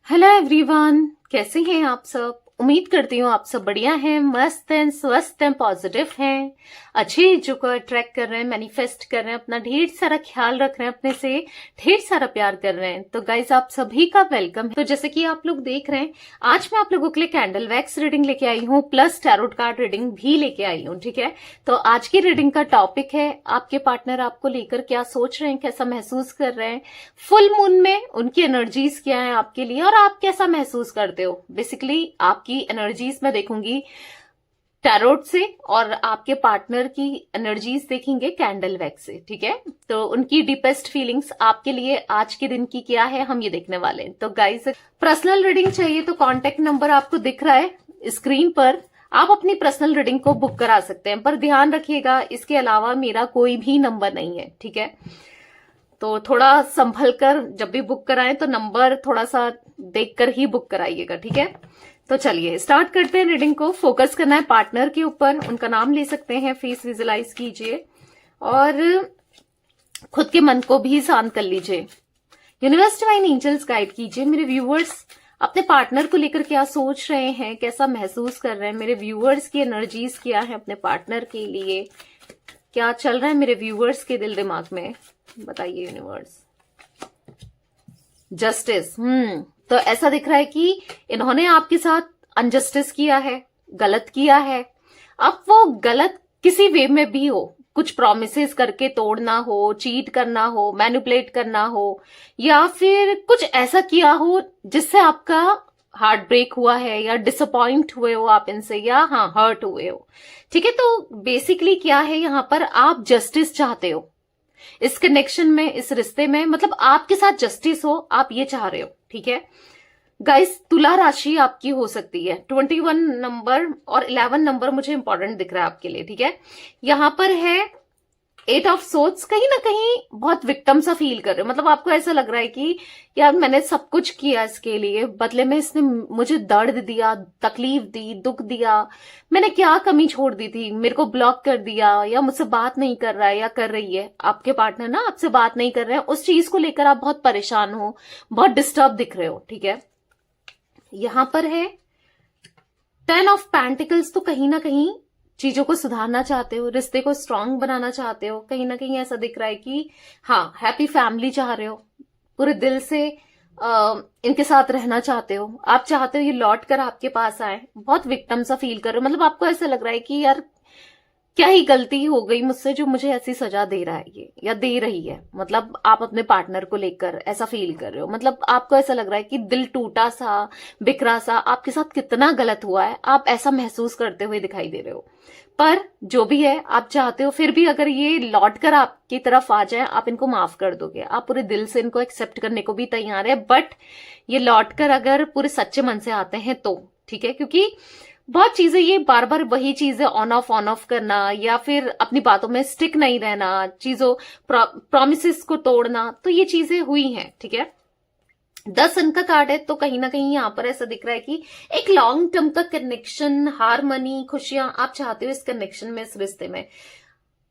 Hello everyone, कैसे हैं आप सब। उम्मीद करती हूँ आप सब बढ़िया हैं, मस्त हैं, स्वस्थ हैं, पॉजिटिव हैं, अच्छी चीजों को अट्रैक्ट कर रहे हैं, मैनिफेस्ट कर रहे हैं, अपना ढेर सारा ख्याल रख रहे हैं, अपने से ढेर सारा प्यार कर रहे हैं। तो गाइज आप सभी का वेलकम है। तो जैसे कि आप लोग देख रहे हैं, आज मैं आप लोगों के लिए कैंडल वैक्स रीडिंग लेके आई हूँ, प्लस टैरोट कार्ड रीडिंग भी लेके आई हूँ। ठीक है, तो आज की रीडिंग का टॉपिक है आपके पार्टनर आपको लेकर क्या सोच रहे हैं, कैसा महसूस कर रहे हैं, फुल मून में उनकी एनर्जीज क्या है आपके लिए और आप कैसा महसूस करते हो। बेसिकली आपकी एनर्जीज मैं देखूंगी टैरोट से और आपके पार्टनर की एनर्जीज देखेंगे कैंडल वैक्स से। ठीक है, तो उनकी डीपेस्ट फीलिंग्स आपके लिए आज के दिन की क्या है, हम ये देखने वाले हैं। तो गाइस, पर्सनल रीडिंग चाहिए तो कांटेक्ट नंबर आपको दिख रहा है स्क्रीन पर, आप अपनी पर्सनल रीडिंग को बुक करा सकते हैं। पर ध्यान रखिएगा, इसके अलावा मेरा कोई भी नंबर नहीं है। ठीक है, तो थोड़ा संभल कर जब भी बुक कराएं तो नंबर थोड़ा सा देखकर ही बुक कराइएगा। ठीक है, तो चलिए स्टार्ट करते हैं रीडिंग को। फोकस करना है पार्टनर के ऊपर, उनका नाम ले सकते हैं, फेस विजुलाइज कीजिए और खुद के मन को भी शांत कर लीजिए। यूनिवर्स डिवाइन एंजल्स गाइड कीजिए मेरे व्यूअर्स अपने पार्टनर को लेकर क्या सोच रहे हैं, कैसा महसूस कर रहे हैं। मेरे व्यूअर्स की एनर्जीज क्या है अपने पार्टनर के लिए, क्या चल रहा है मेरे व्यूअर्स के दिल दिमाग में, बताइए यूनिवर्स। जस्टिस, तो ऐसा दिख रहा है कि इन्होंने आपके साथ अनजस्टिस किया है, गलत किया है। अब वो गलत किसी वे में भी हो, कुछ प्रोमिसेस करके तोड़ना हो, चीट करना हो, मैनिपुलेट करना हो, या फिर कुछ ऐसा किया हो जिससे आपका हार्ट ब्रेक हुआ है या डिसअपॉइंट हुए हो आप इनसे, या हर्ट हुए हो। ठीक है, तो बेसिकली क्या है, यहां पर आप जस्टिस चाहते हो इस कनेक्शन में, इस रिश्ते में, मतलब आपके साथ जस्टिस हो, आप ये चाह रहे हो। ठीक है गाइस, तुला राशि आपकी हो सकती है। 21 नंबर और 11 नंबर मुझे इंपॉर्टेंट दिख रहा है आपके लिए। ठीक है, यहां पर है 8 ऑफ सोर्ड्स, कहीं ना कहीं बहुत विक्टिम सा फील कर रहे हो। मतलब आपको ऐसा लग रहा है कि यार मैंने सब कुछ किया इसके लिए, बदले में इसने मुझे दर्द दिया, तकलीफ दी, दुख दिया, मैंने क्या कमी छोड़ दी थी, मेरे को ब्लॉक कर दिया, या मुझसे बात नहीं कर रहा है या कर रही है। आपके पार्टनर ना आपसे बात नहीं कर रहे हैं, उस चीज को लेकर आप बहुत परेशान हो, बहुत डिस्टर्ब दिख रहे हो। ठीक है, यहां पर है 10 ऑफ पेंटिकल्स, तो कहीं ना कहीं चीजों को सुधारना चाहते हो, रिश्ते को स्ट्रांग बनाना चाहते हो। कहीं ना कहीं ऐसा दिख रहा है कि हैप्पी फैमिली चाह रहे हो, पूरे दिल से इनके साथ रहना चाहते हो। आप चाहते हो ये लौट कर आपके पास आए, बहुत विक्टिम सा फील कर रहे हो। मतलब आपको ऐसा लग रहा है कि यार क्या ही गलती हो गई मुझसे जो मुझे ऐसी सजा दे रहा है ये, या दे रही है। मतलब आप अपने पार्टनर को लेकर ऐसा फील कर रहे हो, मतलब आपको ऐसा लग रहा है कि दिल टूटा सा, बिखरा सा, आपके साथ कितना गलत हुआ है, आप ऐसा महसूस करते हुए दिखाई दे रहे हो। पर जो भी है, आप चाहते हो फिर भी अगर ये लौट कर आपकी तरफ आ जाए, आप इनको माफ कर दोगे, आप पूरे दिल से इनको एक्सेप्ट करने को भी तैयार है। बट ये लौट कर अगर पूरे सच्चे मन से आते हैं तो ठीक है, क्योंकि बहुत चीजें, ये बार बार वही चीजें ऑन ऑफ करना, या फिर अपनी बातों में स्टिक नहीं रहना, चीजों प्रॉमिसेस को तोड़ना, तो ये चीजें हुई हैं। ठीक है, 10 अंक का कार्ड है, तो कहीं ना कहीं यहां पर ऐसा दिख रहा है कि एक लॉन्ग टर्म का कनेक्शन, हारमनी, खुशियां आप चाहते हो इस कनेक्शन में, इस रिश्ते में।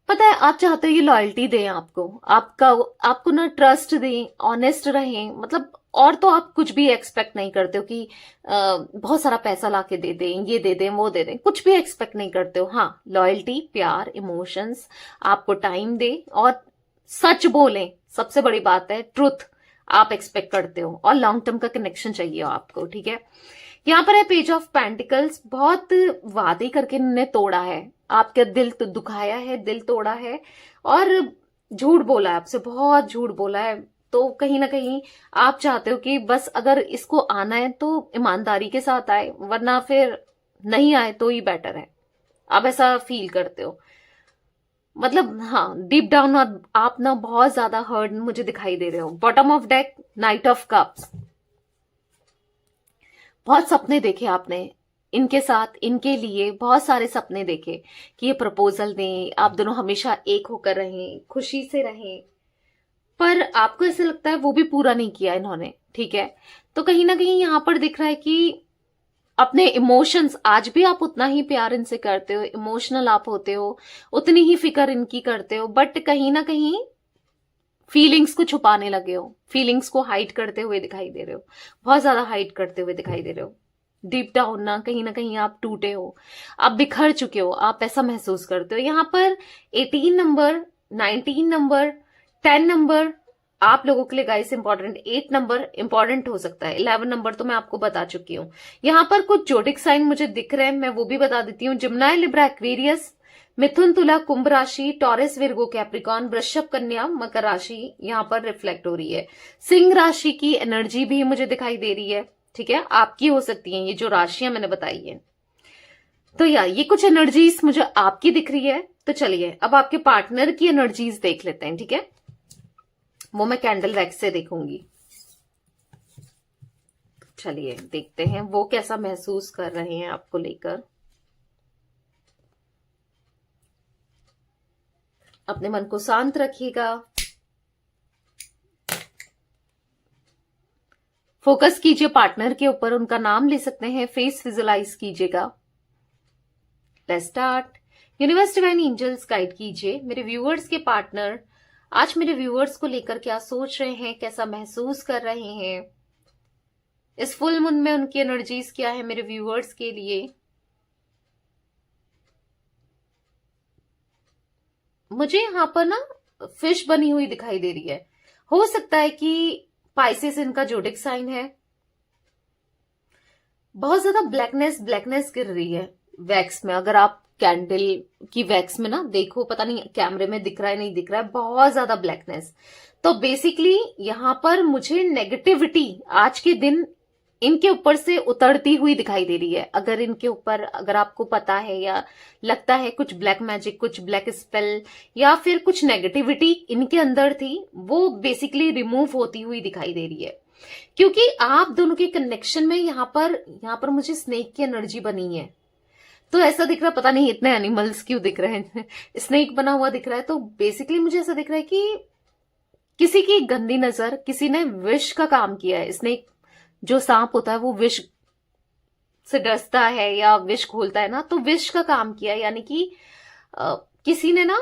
पता है आप चाहते हो ये लॉयल्टी दें आपको, आपको ना ट्रस्ट दें, ऑनेस्ट रहें। मतलब और तो आप कुछ भी एक्सपेक्ट नहीं करते हो कि बहुत सारा पैसा लाके दे दें, ये दे दें, वो दे दें, कुछ भी एक्सपेक्ट नहीं करते हो। लॉयल्टी, प्यार, इमोशंस, आपको टाइम दे और सच बोलें, सबसे बड़ी बात है ट्रुथ आप एक्सपेक्ट करते हो, और लॉन्ग टर्म का कनेक्शन चाहिए आपको। ठीक है, यहाँ पर है पेज ऑफ पेंटिकल्स, बहुत वादे करके इन्होंने तोड़ा है, आपका दिल तो दुखाया है, दिल तोड़ा है, और झूठ बोला है आपसे, बहुत झूठ बोला है। तो कहीं ना कहीं आप चाहते हो कि बस अगर इसको आना है तो ईमानदारी के साथ आए, वरना फिर नहीं आए तो ही बेटर है। आप ऐसा फील करते हो, मतलब डीप डाउन आप ना बहुत ज्यादा हर्ट मुझे दिखाई दे रहे हो। Bottom of deck, night of cups, बहुत सपने देखे आपने इनके साथ, इनके लिए बहुत सारे सपने देखे कि ये प्रपोजल दें, आप दोनों हमेशा एक होकर रहें, खुशी से रहें, पर आपको ऐसे लगता है वो भी पूरा नहीं किया इन्होंने। ठीक है, तो कहीं ना कहीं यहां पर दिख रहा है कि अपने इमोशंस, आज भी आप उतना ही प्यार इनसे करते हो, इमोशनल आप होते हो, उतनी ही फिक्र इनकी करते हो, बट कहीं ना कहीं फीलिंग्स को छुपाने लगे हो, फीलिंग्स को हाइड करते हुए दिखाई दे रहे हो, बहुत ज्यादा हाइड करते हुए दिखाई दे रहे हो। डीप डाउन ना कहीं आप टूटे हो, आप बिखर चुके हो, आप ऐसा महसूस करते हो। यहाँ पर 18 नंबर, 19 नंबर, 10 नंबर आप लोगों के लिए गाइस इंपॉर्टेंट, 8 नंबर इंपॉर्टेंट हो सकता है, 11 नंबर तो मैं आपको बता चुकी हूँ। यहाँ पर कुछ जोडिक साइन मुझे दिख रहे हैं, मैं वो भी बता देती हूँ। जिम्नाय, लिब्रा, एक्वेरियस, मिथुन, तुला, कुंभ राशि, टॉरस, विर्गो, कैप्रिकॉन, वृषभ, कन्या, मकर राशि यहाँ पर रिफ्लेक्ट हो रही है। सिंह राशि की एनर्जी भी मुझे दिखाई दे रही है, ठीक है, आपकी हो सकती है ये जो राशियां मैंने बताई है। तो यार ये कुछ एनर्जीज मुझे आपकी दिख रही है। तो चलिए अब आपके पार्टनर की एनर्जीज देख लेते हैं, ठीक है, वो मैं कैंडल वैक्स से देखूंगी। चलिए देखते हैं वो कैसा महसूस कर रहे हैं आपको लेकर। अपने मन को शांत रखिएगा, फोकस कीजिए पार्टनर के ऊपर, उनका नाम ले सकते हैं, फेस विजुलाइज कीजिएगा। Let's start. Universe, divine angels guide कीजिए मेरे व्यूअर्स के पार्टनर आज मेरे व्यूअर्स को लेकर क्या सोच रहे हैं, कैसा महसूस कर रहे हैं, इस फुल मून में उनकी एनर्जीज क्या है मेरे व्यूअर्स के लिए। मुझे यहां पर ना फिश बनी हुई दिखाई दे रही है, हो सकता है कि पाइसेस इनका जोडिक साइन है। बहुत ज्यादा ब्लैकनेस गिर रही है वैक्स में, अगर आप कैंडल की वैक्स में ना देखो, पता नहीं कैमरे में दिख रहा है नहीं दिख रहा है, बहुत ज्यादा ब्लैकनेस। तो बेसिकली यहां पर मुझे नेगेटिविटी आज के दिन इनके ऊपर से उतरती हुई दिखाई दे रही है। अगर इनके ऊपर, अगर आपको पता है या लगता है कुछ ब्लैक मैजिक, कुछ ब्लैक स्पेल या फिर कुछ नेगेटिविटी इनके अंदर थी, वो बेसिकली रिमूव होती हुई दिखाई दे रही है। क्योंकि आप दोनों के कनेक्शन में यहां पर मुझे स्नेक की एनर्जी बनी है। तो ऐसा दिख रहा है, पता नहीं इतने एनिमल्स क्यों दिख रहे हैं स्नेक बना हुआ दिख रहा है। तो बेसिकली मुझे ऐसा दिख रहा है कि किसी की गंदी नजर, किसी ने विश का काम किया है। स्नेक जो सांप होता है वो विश से डसता है या विश खोलता है ना, तो विश का काम किया है, यानी कि किसी ने ना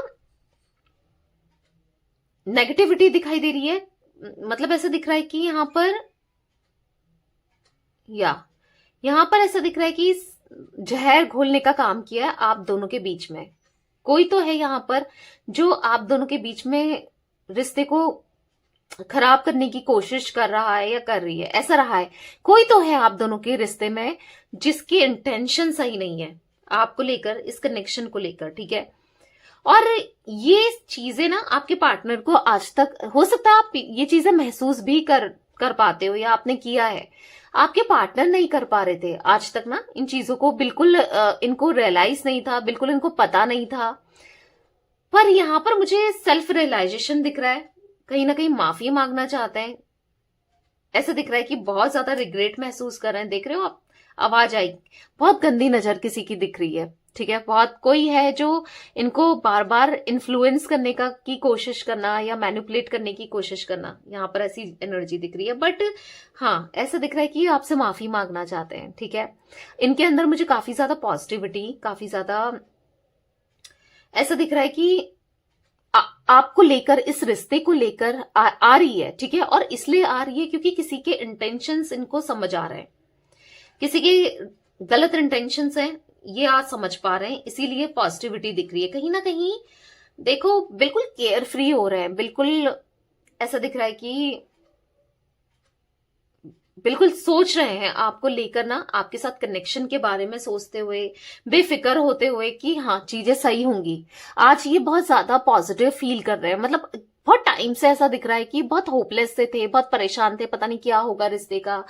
नेगेटिविटी दिखाई दे रही है। मतलब ऐसा दिख रहा है कि यहां पर ऐसा दिख रहा है कि जहर घोलने का काम किया है आप दोनों के बीच में। कोई तो है यहां पर जो आप दोनों के बीच में रिश्ते को खराब करने की कोशिश कर रहा है या कर रही है, ऐसा रहा है। कोई तो है आप दोनों के रिश्ते में जिसकी इंटेंशन सही नहीं है आपको लेकर, इस कनेक्शन को लेकर, ठीक है। और ये चीजें ना आपके पार्टनर को आज तक, हो सकता है आप ये चीजें महसूस भी कर पाते हो या आपने किया है, आपके पार्टनर नहीं कर पा रहे थे आज तक ना इन चीजों को, बिल्कुल इनको रियलाइज नहीं था, बिल्कुल इनको पता नहीं था। पर यहां पर मुझे सेल्फ रियलाइजेशन दिख रहा है, कहीं ना कहीं माफी मांगना चाहते हैं। ऐसा दिख रहा है कि बहुत ज्यादा रिग्रेट महसूस कर रहे हैं। देख रहे हो आप, आवाज आई, बहुत गंदी नजर किसी की दिख रही है, ठीक है। बहुत कोई है जो इनको बार बार इन्फ्लुएंस करने की कोशिश करना या मैनिपुलेट करने की कोशिश करना, यहाँ पर ऐसी एनर्जी दिख रही है। बट हाँ, ऐसा दिख रहा है कि आपसे माफी मांगना चाहते हैं, ठीक है। इनके अंदर मुझे काफी ज्यादा पॉजिटिविटी, काफी ज्यादा ऐसा दिख रहा है कि आपको लेकर, इस रिश्ते को लेकर आ रही है, ठीक है। और इसलिए आ रही है क्योंकि किसी के इंटेंशंस इनको समझ आ रहे हैं, किसी के गलत इंटेंशंस हैं ये आज समझ पा रहे हैं, इसीलिए पॉजिटिविटी दिख रही है। कहीं ना कहीं देखो बिल्कुल केयर फ्री हो रहे हैं, बिल्कुल ऐसा दिख रहा है कि बिल्कुल सोच रहे हैं आपको लेकर ना, आपके साथ कनेक्शन के बारे में सोचते हुए, बेफिक्र होते हुए कि हाँ चीजें सही होंगी। आज ये बहुत ज्यादा पॉजिटिव फील कर रहे हैं। मतलब बहुत टाइम से ऐसा दिख रहा है कि बहुत होपलेस से थे, बहुत परेशान थे, पता नहीं क्या होगा रिश्ते का,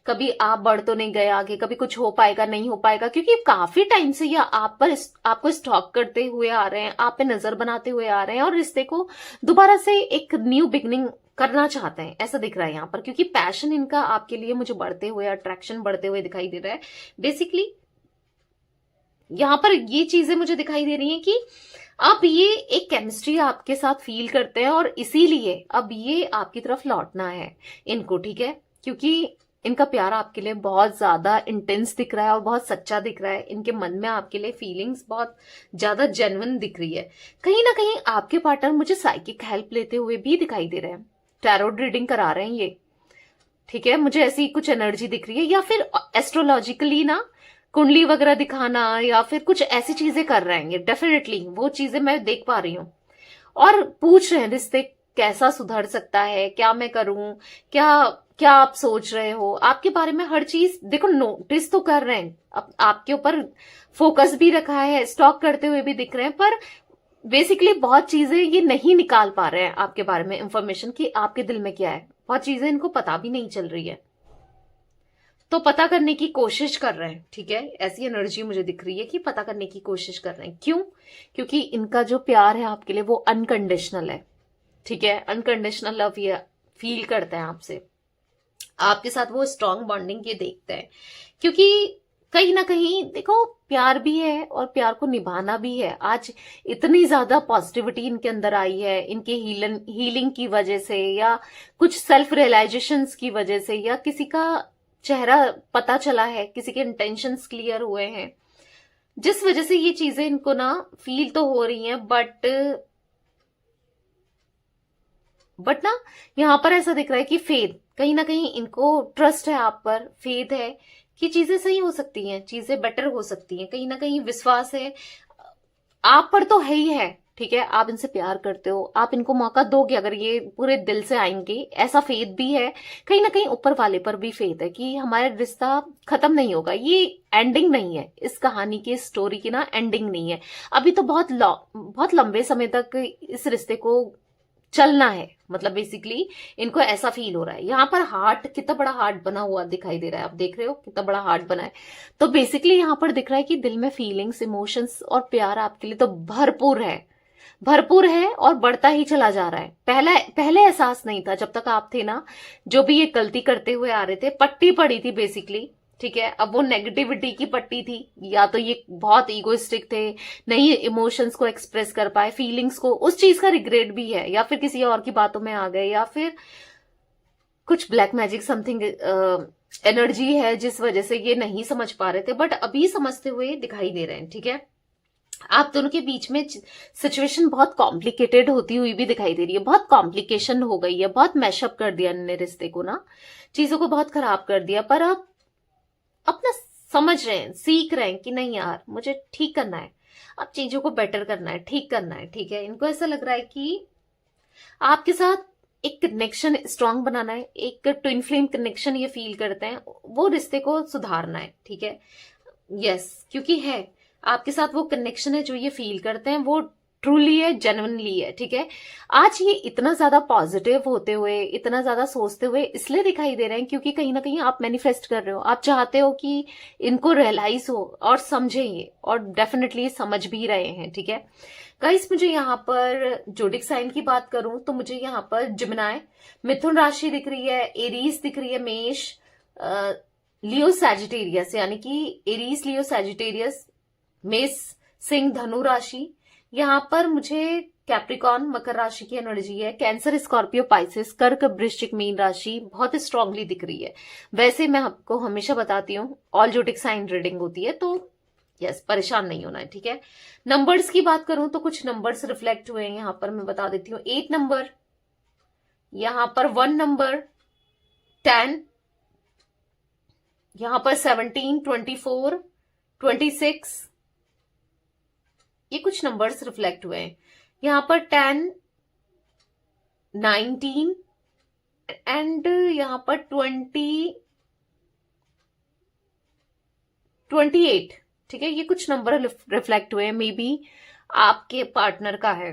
कभी आप बढ़ तो नहीं गए आगे, कभी कुछ हो पाएगा नहीं हो पाएगा, क्योंकि काफी टाइम से ये आपको स्टॉक करते हुए आ रहे हैं, आप पे नजर बनाते हुए आ रहे हैं और रिश्ते को दोबारा से एक न्यू बिगनिंग करना चाहते हैं, ऐसा दिख रहा है यहाँ पर। क्योंकि पैशन इनका आपके लिए मुझे बढ़ते हुए, अट्रैक्शन बढ़ते हुए दिखाई दे रहा है। बेसिकली यहाँ पर ये चीजें मुझे दिखाई दे रही हैं कि अब ये एक केमिस्ट्री आपके साथ फील करते हैं और इसीलिए अब ये आपकी तरफ लौटना है इनको, ठीक है। क्योंकि इनका प्यार आपके लिए बहुत ज्यादा इंटेंस दिख रहा है और बहुत सच्चा दिख रहा है। इनके मन में आपके लिए फीलिंग्स बहुत ज्यादा जेन्युइन दिख रही है। कहीं ना कहीं आपके पार्टनर मुझे साइकिक हेल्प लेते हुए भी दिखाई दे रहे हैं, टैरोट रीडिंग करा रहे हैं ये, ठीक है। मुझे ऐसी कुछ एनर्जी दिख रही है, या फिर एस्ट्रोलॉजिकली ना कुंडली वगैरह दिखाना या फिर कुछ ऐसी चीजें कर रहे हैं। डेफिनेटली वो चीजें मैं देख पा रही हूँ। और पूछ रहे हैं रिश्ते कैसा सुधर सकता है, क्या मैं करूं, क्या क्या आप सोच रहे हो, आपके बारे में हर चीज देखो नोटिस तो कर रहे हैं। आपके ऊपर फोकस भी रखा है, स्टॉक करते हुए भी दिख रहे हैं, पर बेसिकली बहुत चीजें ये नहीं निकाल पा रहे हैं आपके बारे में इंफॉर्मेशन कि आपके दिल में क्या है। बहुत चीजें इनको पता भी नहीं चल रही है, तो पता करने की कोशिश कर रहे हैं, ठीक है। ऐसी एनर्जी मुझे दिख रही है कि पता करने की कोशिश कर रहे हैं। क्यों? क्योंकि इनका जो प्यार है आपके लिए वो अनकंडीशनल है, ठीक है। अनकंडीशनल लव ये फील करते हैं आपसे, आपके साथ वो स्ट्रॉन्ग बॉन्डिंग ये देखते हैं। क्योंकि कहीं ना कहीं देखो प्यार भी है और प्यार को निभाना भी है। आज इतनी ज्यादा पॉजिटिविटी इनके अंदर आई है, इनके हीलिंग की वजह से, या कुछ सेल्फ रियलाइजेशंस की वजह से, या किसी का चेहरा पता चला है, किसी के इंटेंशंस क्लियर हुए हैं, जिस वजह से ये चीजें इनको ना फील तो हो रही हैं। बट ना यहां पर ऐसा दिख रहा है कि फेथ, कहीं ना कहीं इनको ट्रस्ट है आप पर, फेथ है कि चीजें सही हो सकती हैं, चीजें बेटर हो सकती हैं। कहीं ना कहीं विश्वास है आप पर तो है ही है, ठीक है। आप इनसे प्यार करते हो, आप इनको मौका दोगे अगर ये पूरे दिल से आएंगे, ऐसा फेथ भी है। कहीं ना कहीं ऊपर वाले पर भी फेथ है कि हमारा रिश्ता खत्म नहीं होगा, ये एंडिंग नहीं है। इस कहानी की स्टोरी की ना एंडिंग नहीं है। अभी तो बहुत लंबे समय तक इस रिश्ते को चलना है, मतलब बेसिकली इनको ऐसा फील हो रहा है। यहाँ पर हार्ट, कितना बड़ा हार्ट बना हुआ दिखाई दे रहा है, आप देख रहे हो कितना बड़ा हार्ट बना है। तो बेसिकली यहाँ पर दिख रहा है कि दिल में फीलिंग्स, इमोशंस और प्यार आपके लिए तो भरपूर है, भरपूर है और बढ़ता ही चला जा रहा है। पहले एहसास नहीं था जब तक आप थे ना, जो भी ये गलती करते हुए आ रहे थे, पट्टी पड़ी थी बेसिकली, ठीक है। अब वो नेगेटिविटी की पट्टी थी, या तो ये बहुत ईगोइस्टिक थे, नहीं इमोशंस को एक्सप्रेस कर पाए, फीलिंग्स को, उस चीज का रिग्रेट भी है, या फिर किसी और की बातों में आ गए, या फिर कुछ ब्लैक मैजिक समथिंग एनर्जी है जिस वजह से ये नहीं समझ पा रहे थे, बट अभी समझते हुए दिखाई दे रहे हैं, ठीक है। आप दोनों के बीच में सिचुएशन बहुत कॉम्प्लिकेटेड होती हुई भी दिखाई दे रही है, बहुत कॉम्प्लिकेशन हो गई है, बहुत मैशअप कर दिया इन्होंने रिश्ते को ना, चीजों को बहुत खराब कर दिया। पर आप अपना समझ रहे हैं, सीख रहे हैं कि नहीं यार मुझे ठीक करना है, अब चीजों को बेटर करना है, ठीक करना है, ठीक है। इनको ऐसा लग रहा है कि आपके साथ एक कनेक्शन स्ट्रांग बनाना है, एक ट्विन फ्लेम कनेक्शन ये फील करते हैं, वो रिश्ते को सुधारना है, ठीक है। यस, क्योंकि है आपके साथ वो कनेक्शन है जो ये फील करते हैं, वो ट्रूली है, जेन्युइनली है, ठीक है। आज ये इतना ज्यादा पॉजिटिव होते हुए, इतना ज्यादा सोचते हुए इसलिए दिखाई दे रहे हैं क्योंकि कहीं ना कहीं आप मैनिफेस्ट कर रहे हो, आप चाहते हो कि इनको रियलाइज हो और समझे ये, और डेफिनेटली समझ भी रहे हैं, ठीक है। गाइस, मुझे यहाँ पर जोडिक साइन की बात करूं तो मुझे यहाँ पर जिमिनाई, मिथुन राशि दिख रही है, एरीज दिख रही है, मेष, लियो सैजिटेरियस, यानी कि एरीज, लियो, सैजिटेरियस, मेष, सिंह, धनु राशि। यहाँ पर मुझे कैप्रिकॉन, मकर राशि की एनर्जी है, कैंसर, स्कॉर्पियो, पाइसेस, कर्क, वृश्चिक, मीन राशि बहुत स्ट्रांगली दिख रही है। वैसे मैं आपको हमेशा बताती हूँ ऑल जोडिक साइन रीडिंग होती है, तो यस, परेशान नहीं होना है, ठीक है। नंबर्स की बात करूं तो कुछ नंबर्स रिफ्लेक्ट हुए हैं यहाँ पर, मैं बता देती हूँ। 8 नंबर, यहाँ पर 1 नंबर, 10, यहाँ पर 17, 24, 26, ये कुछ नंबर्स रिफ्लेक्ट हुए हैं। यहाँ पर 10, 19 एंड यहाँ पर 20, 28, ठीक है। ये कुछ नंबर रिफ्लेक्ट हुए हैं, मे बी आपके पार्टनर का है।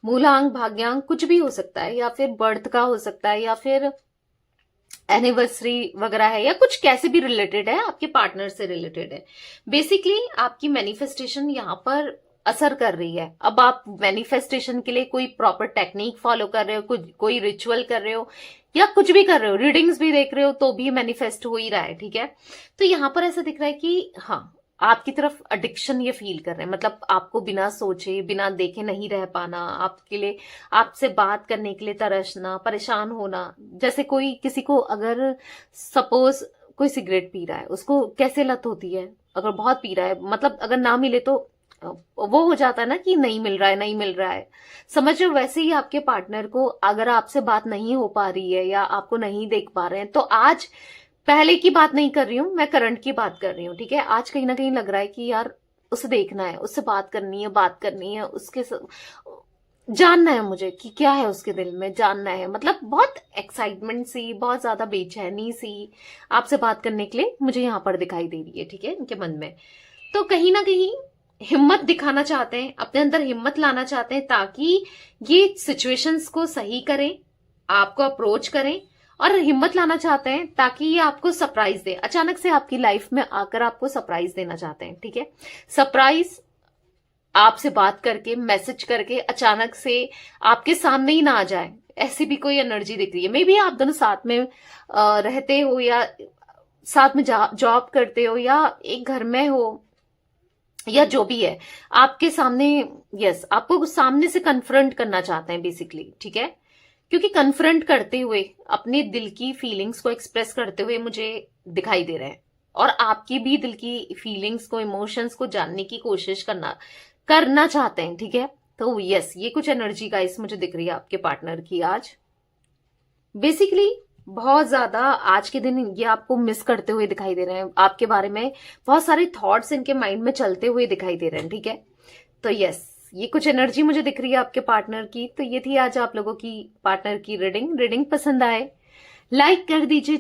मूलांक, भाग्यांक कुछ भी हो सकता है, या फिर बर्थ का हो सकता है, या फिर एनिवर्सरी वगैरह है, या कुछ कैसे भी रिलेटेड है, आपके पार्टनर से रिलेटेड है। बेसिकली आपकी मैनिफेस्टेशन यहाँ पर असर कर रही है। अब आप मैनिफेस्टेशन के लिए कोई प्रॉपर टेक्निक फॉलो कर रहे हो, कोई रिचुअल कर रहे हो, या कुछ भी कर रहे हो, रीडिंग्स भी देख रहे हो, तो भी मैनिफेस्ट हो ही रहा है, ठीक है। तो यहाँ पर ऐसा दिख रहा है कि हाँ, आपकी तरफ एडिक्शन ये फील कर रहे हैं, मतलब आपको बिना सोचे बिना देखे नहीं रह पाना, आपके लिए आपसे बात करने के लिए तरसना, परेशान होना। जैसे कोई किसी को अगर सपोज कोई सिगरेट पी रहा है, उसको कैसे लत होती है, अगर बहुत पी रहा है, मतलब अगर ना मिले तो वो हो जाता है ना कि नहीं मिल रहा है, नहीं मिल रहा है, समझ रहे हो। वैसे ही आपके पार्टनर को अगर आपसे बात नहीं हो पा रही है या आपको नहीं देख पा रहे हैं, तो आज पहले की बात नहीं कर रही हूं मैं, करंट की बात कर रही हूँ, ठीक है। आज कहीं ना कहीं लग रहा है कि यार उसे देखना है, उससे बात करनी है, जानना है मुझे कि क्या है उसके दिल में, जानना है, मतलब बहुत एक्साइटमेंट सी, बहुत ज्यादा बेचैनी सी आपसे बात करने के लिए मुझे यहाँ पर दिखाई दे रही है, ठीक है, इनके मन में। तो कहीं ना कहीं हिम्मत दिखाना चाहते हैं, अपने अंदर हिम्मत लाना चाहते हैं, ताकि ये सिचुएशंस को सही करें, आपको अप्रोच करें, और हिम्मत लाना चाहते हैं ताकि ये आपको सरप्राइज दे, अचानक से आपकी लाइफ में आकर आपको सरप्राइज देना चाहते हैं, ठीक है। सरप्राइज आपसे बात करके, मैसेज करके अचानक से आपके सामने ही ना आ जाए, ऐसी भी कोई एनर्जी दिख रही है। मे बी आप दोनों साथ में रहते हो, या साथ में जॉब करते हो, या एक घर में हो, या जो भी है, आपके सामने, यस, आपको सामने से कन्फ्रंट करना चाहते हैं बेसिकली, ठीक है। क्योंकि कन्फ्रंट करते हुए, अपने दिल की फीलिंग्स को एक्सप्रेस करते हुए मुझे दिखाई दे रहे हैं, और आपकी भी दिल की फीलिंग्स को, इमोशंस को जानने की कोशिश करना चाहते हैं, ठीक है। तो यस, ये कुछ एनर्जी गाइस मुझे दिख रही है आपके पार्टनर की आज। बेसिकली बहुत ज्यादा आज के दिन ये आपको मिस करते हुए दिखाई दे रहे हैं, आपके बारे में बहुत सारे थॉट्स इनके माइंड में चलते हुए दिखाई दे रहे हैं, ठीक है। तो यस, ये कुछ एनर्जी मुझे दिख रही है आपके पार्टनर की। तो ये थी आज आप लोगों की पार्टनर की रीडिंग। पसंद आए लाइक कर दीजिए।